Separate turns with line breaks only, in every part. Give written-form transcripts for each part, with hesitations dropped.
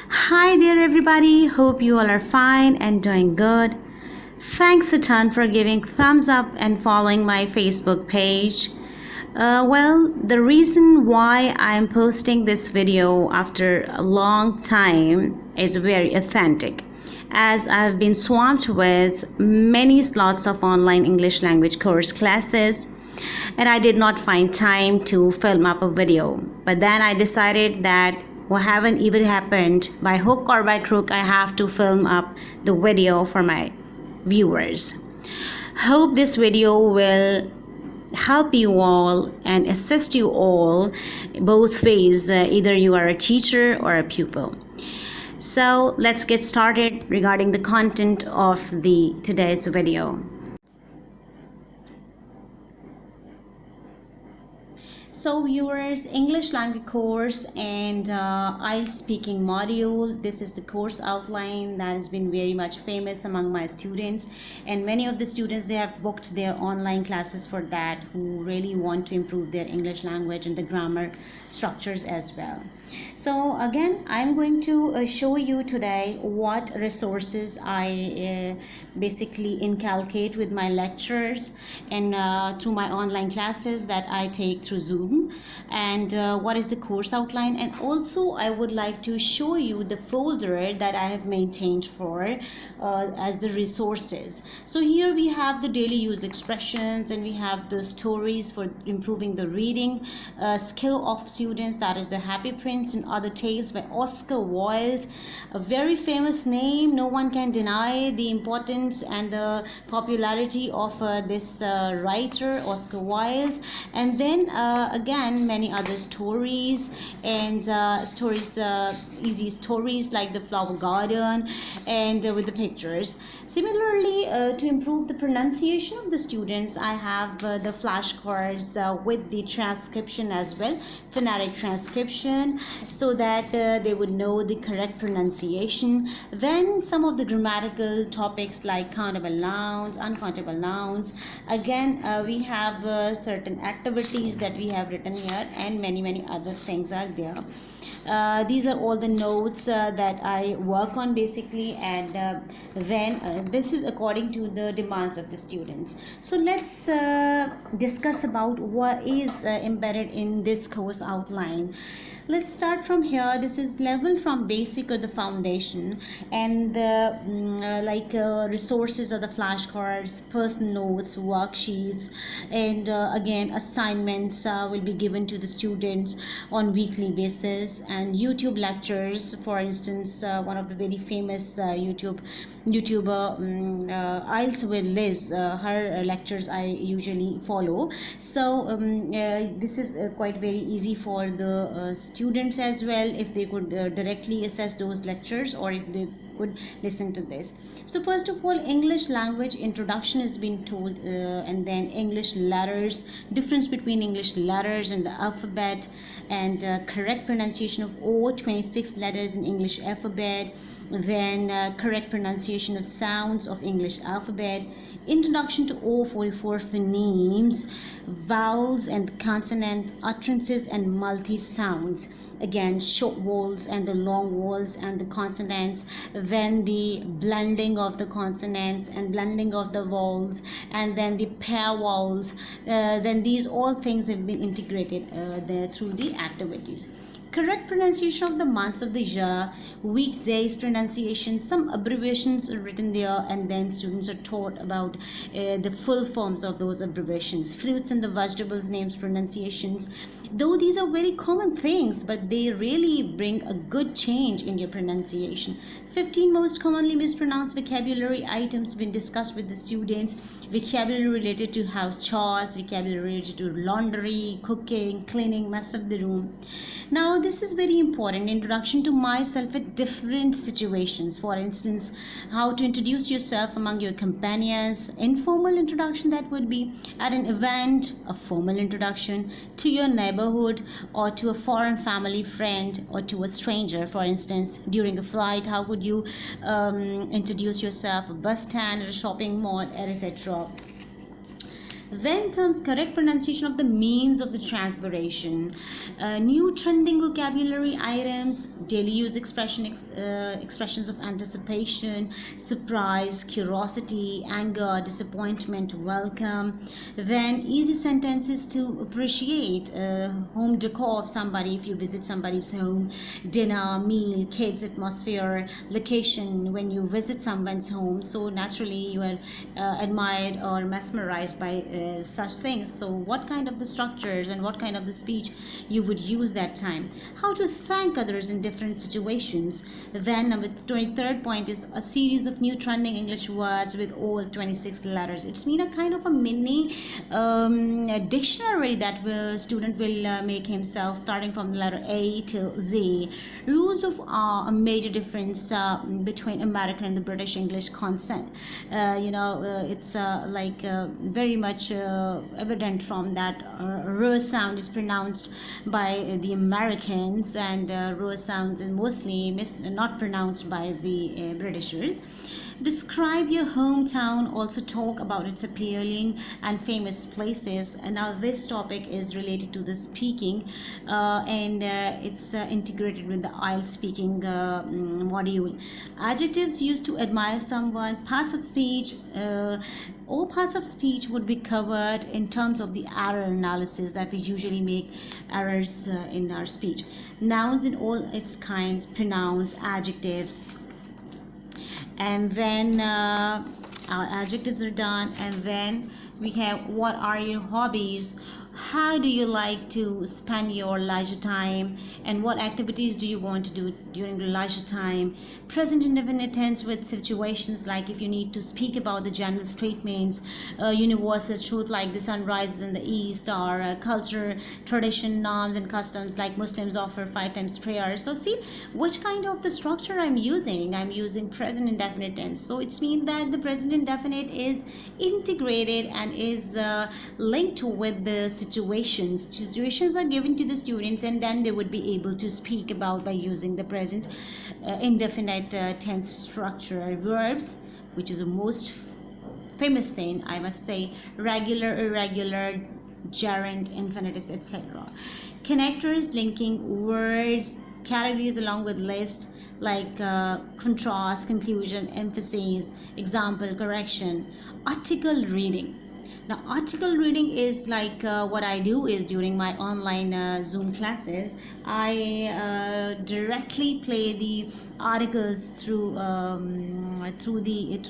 Hi there, everybody. Hope you all are fine and doing good. Thanks a ton for giving thumbs up and following my Facebook page. The reason why I'm posting this video after a long time is very authentic, as I've been swamped with many slots of online English language course classes, and I did not find time to film up a video. But then I decided that what haven't even happened, by hook or by crook, I have to film up the video for my viewers. Hope this video will help you all and assist you all both ways, either you are a teacher or a pupil. So let's get started regarding the content of the today's video. So viewers, English language course and IELTS speaking module. This is the course outline that has been very much famous among my students, and many of the students, they have booked their online classes for that, who really want to improve their English language and the grammar structures as well. So again, I'm going to show you today what resources I basically inculcate with my lectures and to my online classes that I take through Zoom, and what is the course outline. And also I would like to show you the folder that I have maintained for as the resources. So here we have the daily use expressions, and we have the stories for improving the reading skill of students, that is the Happy Prince and Other Tales by Oscar Wilde, a very famous name. No one can deny the importance and the popularity of this writer, Oscar Wilde. And then again, many other stories and easy stories like The Flower Garden, and with the pictures. Similarly, to improve the pronunciation of the students, I have the flashcards with the transcription as well, phonetic transcription, so that they would know the correct pronunciation. Then some of the grammatical topics like countable nouns, uncountable nouns. Again, we have certain activities that we have written here, and many other things are there. These are all the notes that I work on basically, and then this is according to the demands of the students. So let's discuss about what is embedded in this course outline. Let's start from here. This is level from basic or the foundation, and the resources are the flashcards, personal notes, worksheets, and again assignments will be given to the students on weekly basis, and YouTube lectures. For instance, one of the very famous YouTuber IELTS with Liz, her lectures I usually follow. So this is quite very easy for the students as well, if they could directly access those lectures, or if they could listen to this. So first of all, English language introduction has been told, and then English letters, difference between English letters and the alphabet, and correct pronunciation of all 26 letters in English alphabet, then correct pronunciation of sounds of English alphabet, introduction to all 44 phonemes, vowels and consonant utterances, and multi sounds. Again, short vowels and the long vowels and the consonants, then the blending of the consonants and blending of the vowels, and then the pair vowels. Then these all things have been integrated there through the activities. Correct pronunciation of the months of the year, weekdays pronunciation, some abbreviations are written there, and then students are taught about the full forms of those abbreviations. Fruits and the vegetables names pronunciations. Though these are very common things, but they really bring a good change in your pronunciation. 15 most commonly mispronounced vocabulary items been discussed with the students. Vocabulary related to house chores, vocabulary related to laundry, cooking, cleaning, mess of the room. Now this is very important. Introduction to myself at different situations. For instance, how to introduce yourself among your companions. Informal introduction, that would be at an event. A formal introduction to your neighborhood, or to a foreign family friend, or to a stranger. For instance, during a flight, how would you introduce yourself? A bus stand, at a shopping mall, etc. Then comes correct pronunciation of the means of the transpiration, new trending vocabulary items, daily use expressions of anticipation, surprise, curiosity, anger, disappointment, welcome. Then easy sentences to appreciate home decor of somebody if you visit somebody's home, dinner, meal, kids, atmosphere, location when you visit someone's home. So naturally you are admired or mesmerized by such things. So what kind of the structures and what kind of the speech you would use that time, how to thank others in different situations. Then number 23rd point is a series of new trending English words with all 26 letters. It's been a kind of a mini a dictionary that the student will make himself, starting from the letter A till Z. Rules of a major difference between American and the British English consent. It's very much evident from that r sound is pronounced by the Americans, and r sounds is mostly not pronounced by the Britishers. Describe your hometown, also talk about its appealing and famous places. And now this topic is related to the speaking, and it's integrated with the IELTS speaking module. Adjectives used to admire someone, parts of speech, all parts of speech would be covered in terms of the error analysis that we usually make errors in our speech. Nouns in all its kinds, pronouns, adjectives, and then our adjectives are done. And then we have what are your hobbies, how do you like to spend your leisure time, and what activities do you want to do during the leisure time. Present indefinite tense with situations like if you need to speak about the general statements, universal truth like the sun rises in the east, or culture, tradition, norms and customs like Muslims offer 5 times prayer. So see which kind of the structure I'm using present indefinite tense. So it's mean that the present indefinite is integrated and is linked with the situations are given to the students, and then they would be able to speak about by using the present indefinite tense structure. Verbs, which is the most famous thing, I must say, regular, irregular, gerund, infinitives, etc. Connectors linking words, categories along with list like contrast, conclusion, emphasis, example, correction. Article reading. Now article reading is like what I do is during my online Zoom classes, I directly play the articles through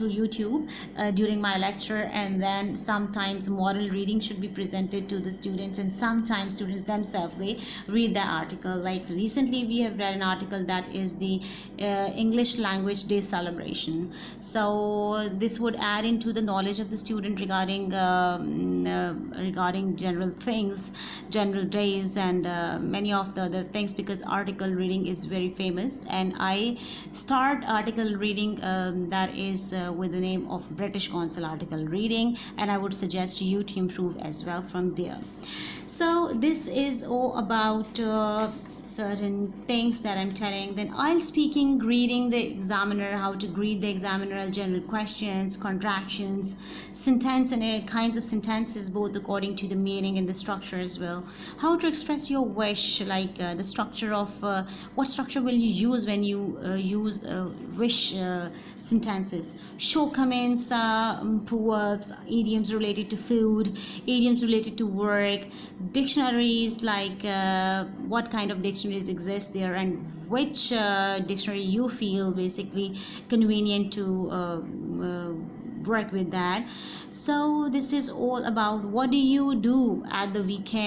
YouTube during my lecture, and then sometimes model reading should be presented to the students, and sometimes students themselves they read the article. Like recently we have read an article that is the English Language Day celebration. So this would add into the knowledge of the student regarding general things, general days, and many of the other things, because article reading is very famous. And I start article reading that is with the name of British Council article reading, and I would suggest you to improve as well from there. So this is all about certain things that I'm telling. Then IELTS speaking, greeting the examiner, how to greet the examiner, general questions, contractions, sentence and kinds of sentences, both according to the meaning and the structure as well. How to express your wish, like the structure of what structure will you use when you use wish sentences. Show comments, proverbs, idioms related to food, idioms related to work, dictionaries like what kind of dictionaries exist there, and which dictionary you feel basically convenient to work with that. So this is all about what do you do at the weekend.